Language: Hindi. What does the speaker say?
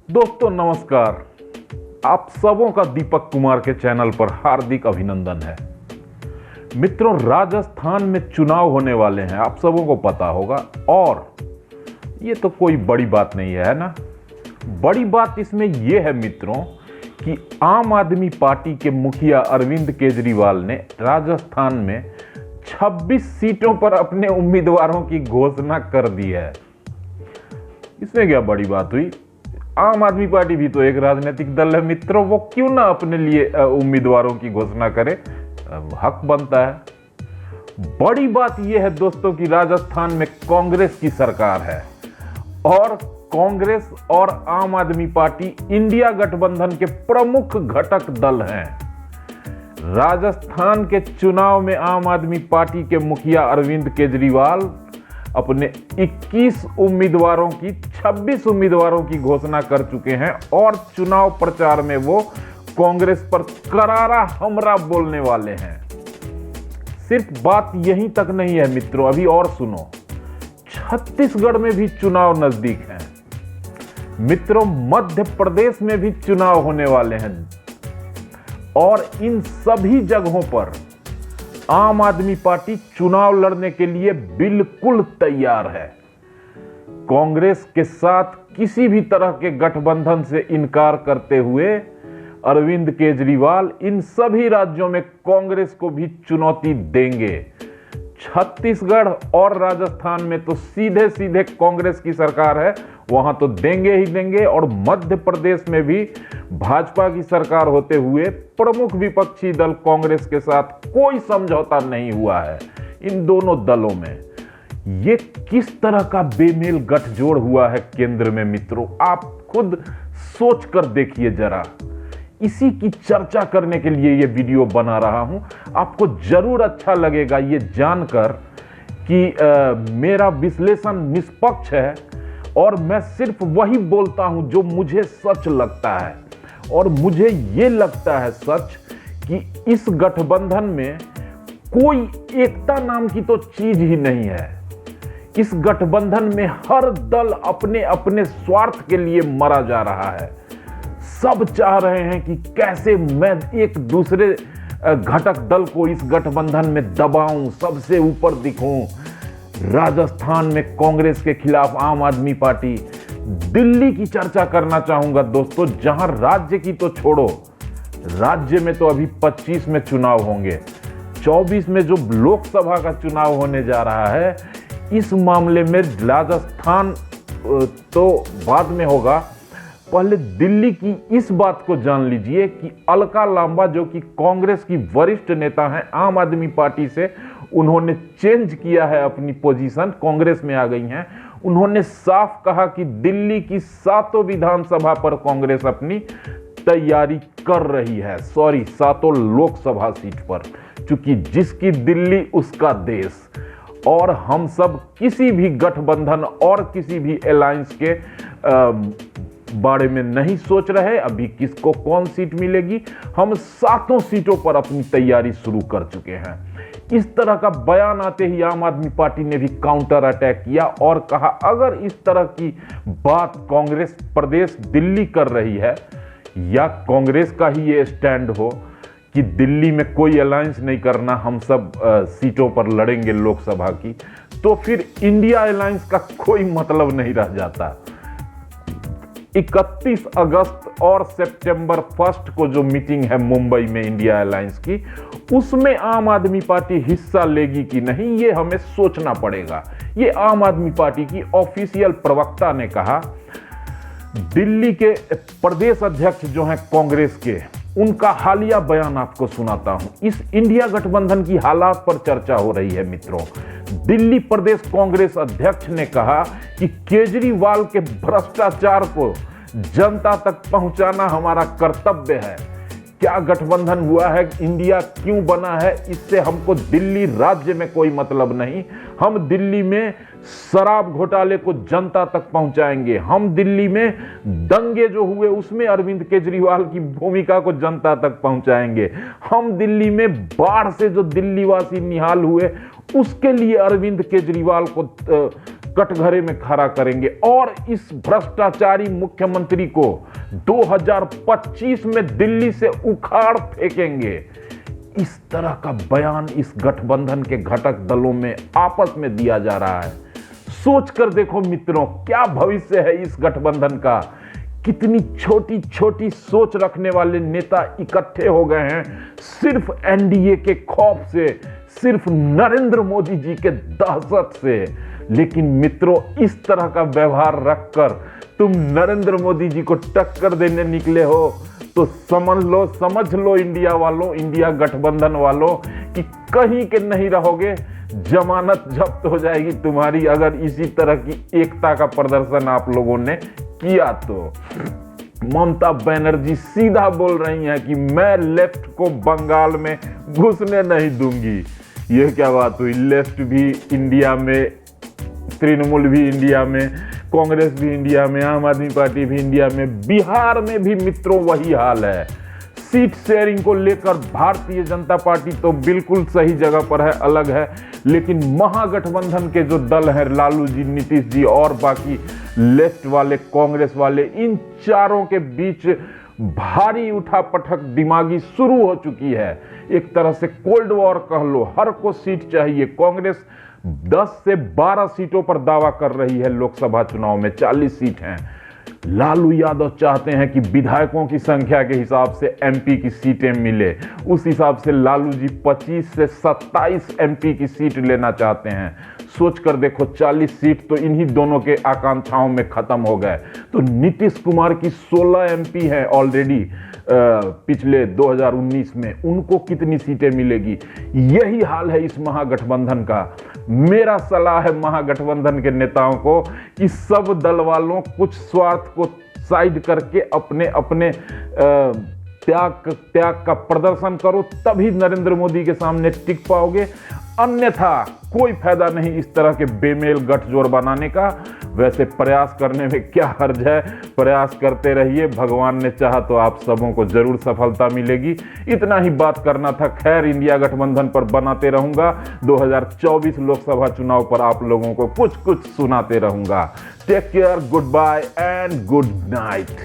दोस्तों नमस्कार। आप सबों का दीपक कुमार के चैनल पर हार्दिक अभिनंदन है। मित्रों, राजस्थान में चुनाव होने वाले हैं, आप सबों को पता होगा। और ये तो कोई बड़ी बात नहीं है ना। बड़ी बात इसमें यह है मित्रों कि आम आदमी पार्टी के मुखिया अरविंद केजरीवाल ने राजस्थान में 26 सीटों पर अपने उम्मीदवारों की घोषणा कर दी है। इसमें क्या बड़ी बात हुई? आम आदमी पार्टी भी तो एक राजनीतिक दल है मित्रों, वो क्यों ना अपने लिए उम्मीदवारों की घोषणा करे, हक बनता है। बड़ी बात यह है दोस्तों कि राजस्थान में कांग्रेस की सरकार है और कांग्रेस और आम आदमी पार्टी इंडिया गठबंधन के प्रमुख घटक दल हैं। राजस्थान के चुनाव में आम आदमी पार्टी के मुखिया अरविंद केजरीवाल अपने 21 उम्मीदवारों की 26 उम्मीदवारों की घोषणा कर चुके हैं और चुनाव प्रचार में वो कांग्रेस पर करारा हमला बोलने वाले हैं। सिर्फ बात यहीं तक नहीं है मित्रों, अभी और सुनो। छत्तीसगढ़ में भी चुनाव नजदीक हैं मित्रों, मध्य प्रदेश में भी चुनाव होने वाले हैं और इन सभी जगहों पर आम आदमी पार्टी चुनाव लड़ने के लिए बिल्कुल तैयार है। कांग्रेस के साथ किसी भी तरह के गठबंधन से इनकार करते हुए अरविंद केजरीवाल इन सभी राज्यों में कांग्रेस को भी चुनौती देंगे। छत्तीसगढ़ और राजस्थान में तो सीधे सीधे कांग्रेस की सरकार है, वहां तो देंगे ही देंगे। और मध्य प्रदेश में भी भाजपा की सरकार होते हुए प्रमुख विपक्षी दल कांग्रेस के साथ कोई समझौता नहीं हुआ है। इन दोनों दलों में ये किस तरह का बेमेल गठजोड़ हुआ है केंद्र में मित्रों, आप खुद सोच कर देखिए जरा। इसी की चर्चा करने के लिए ये वीडियो बना रहा हूं। आपको जरूर अच्छा लगेगा ये जानकर कि मेरा विश्लेषण निष्पक्ष है और मैं सिर्फ वही बोलता हूं जो मुझे सच लगता है। और मुझे ये लगता है सच कि इस गठबंधन में कोई एकता नाम की तो चीज ही नहीं है। इस गठबंधन में हर दल अपने अपने स्वार्थ के लिए मरा जा रहा है। सब चाह रहे हैं कि कैसे मैं एक दूसरे घटक दल को इस गठबंधन में दबाऊं, सबसे ऊपर दिखूं। राजस्थान में कांग्रेस के खिलाफ आम आदमी पार्टी, दिल्ली की चर्चा करना चाहूंगा दोस्तों, जहां राज्य की तो छोड़ो, राज्य में तो अभी 25 में चुनाव होंगे, 24 में जो लोकसभा का चुनाव होने जा रहा है, इस मामले में राजस्थान तो बाद में होगा। पहले दिल्ली की इस बात को जान लीजिए कि अलका लांबा, जो कि कांग्रेस की वरिष्ठ नेता हैं, आम आदमी पार्टी से उन्होंने चेंज किया है अपनी पोजीशन, कांग्रेस में आ गई हैं। उन्होंने साफ कहा कि दिल्ली की 7 विधानसभा पर कांग्रेस अपनी तैयारी कर रही है, सॉरी 7 लोकसभा सीट पर, क्योंकि जिसकी दिल्ली उसका देश। और हम सब किसी भी गठबंधन और किसी भी अलायंस के बारे में नहीं सोच रहे अभी किसको कौन सीट मिलेगी। हम 7 सीटों पर अपनी तैयारी शुरू कर चुके हैं। इस तरह का बयान आते ही आम आदमी पार्टी ने भी काउंटर अटैक किया और कहा अगर इस तरह की बात कांग्रेस प्रदेश दिल्ली कर रही है, या कांग्रेस का ही ये स्टैंड हो कि दिल्ली में कोई अलायंस नहीं करना, हम सब सीटों पर लड़ेंगे लोकसभा की, तो फिर इंडिया अलायंस का कोई मतलब नहीं रह जाता। 31 अगस्त और सितंबर 1 को जो मीटिंग है मुंबई में इंडिया अलायंस की, उसमें आम आदमी पार्टी हिस्सा लेगी कि नहीं, ये हमें सोचना पड़ेगा। ये आम आदमी पार्टी की ऑफिशियल प्रवक्ता ने कहा। दिल्ली के प्रदेश अध्यक्ष जो हैं कांग्रेस के, उनका हालिया बयान आपको सुनाता हूं। इस इंडिया गठबंधन की हालात पर चर्चा हो रही है मित्रों। दिल्ली प्रदेश कांग्रेस अध्यक्ष ने कहा कि केजरीवाल के भ्रष्टाचार को जनता तक पहुंचाना हमारा कर्तव्य है। क्या गठबंधन हुआ है, इंडिया क्यों बना है, इससे हमको दिल्ली राज्य में कोई मतलब नहीं। हम दिल्ली में शराब घोटाले को जनता तक पहुंचाएंगे। हम दिल्ली में दंगे जो हुए उसमें अरविंद केजरीवाल की भूमिका को जनता तक पहुंचाएंगे। हम दिल्ली में बाढ़ से जो दिल्ली वासी निहाल हुए उसके लिए अरविंद केजरीवाल को कटघरे में खड़ा करेंगे और इस भ्रष्टाचारी मुख्यमंत्री को 2025 में दिल्ली से उखाड़ फेंकेंगे। इस तरह का बयान इस गठबंधन के घटक दलों में आपस में दिया जा रहा है। सोच कर देखो मित्रों, क्या भविष्य है इस गठबंधन का। कितनी छोटी छोटी सोच रखने वाले नेता इकट्ठे हो गए हैं सिर्फ एनडीए के खौफ से, सिर्फ नरेंद्र मोदी जी के दहशत से। लेकिन मित्रों, इस तरह का व्यवहार रखकर तुम नरेंद्र मोदी जी को टक्कर देने निकले हो तो समझ लो इंडिया वालों, इंडिया गठबंधन वालों, कि कहीं के नहीं रहोगे। जमानत जब्त हो जाएगी तुम्हारी अगर इसी तरह की एकता का प्रदर्शन आप लोगों ने किया तो। ममता बनर्जी सीधा बोल रही हैं कि मैं लेफ्ट को बंगाल में घुसने नहीं दूंगी। यह क्या बात हुई? लेफ्ट भी इंडिया में, तृणमूल भी इंडिया में, कांग्रेस भी इंडिया में, आम आदमी पार्टी भी इंडिया में, बिहार में भी मित्रों वही हाल है। सीट शेयरिंग को लेकर भारतीय जनता पार्टी तो बिल्कुल सही जगह पर है, अलग है, लेकिन महागठबंधन के जो दल हैं, लालू जी, नीतीश जी और बाकी लेफ्ट वाले, कांग्रेस वाले, इन चारों के बीच भारी उठापटक दिमागी शुरू हो चुकी है। एक तरह से कोल्ड वॉर कह लो। हर को सीट चाहिए। कांग्रेस 10 से 12 सीटों पर दावा कर रही है लोकसभा चुनाव में, 40 सीट हैं। लालू यादव चाहते हैं कि विधायकों की संख्या के हिसाब से एमपी की सीटें मिले। उस हिसाब से लालू जी 25 से 27 एमपी की सीट लेना चाहते हैं। सोच कर देखो, 40 सीट तो इन्हीं दोनों के आकांक्षाओं में खत्म हो गए। तो नीतीश कुमार की 16 एमपी हैं ऑलरेडी पिछले 2019 में, उनको कितनी सीटें मिलेगी? यही हाल है इस महागठबंधन का। मेरा सलाह है महागठबंधन के नेताओं को कि सब दल वालों कुछ स्वार्थ को साइड करके अपने अपने त्याग का प्रदर्शन करो, तभी नरेंद्र मोदी के सामने टिक पाओगे। अन्यथा कोई फायदा नहीं इस तरह के बेमेल गठजोड़ बनाने का। वैसे प्रयास करने में क्या हर्ज है, प्रयास करते रहिए। भगवान ने चाहा तो आप सबों को जरूर सफलता मिलेगी। इतना ही बात करना था। खैर, इंडिया गठबंधन पर बनाते रहूंगा। 2024 लोकसभा चुनाव पर आप लोगों को कुछ कुछ सुनाते रहूंगा। Take care, good bye and good night.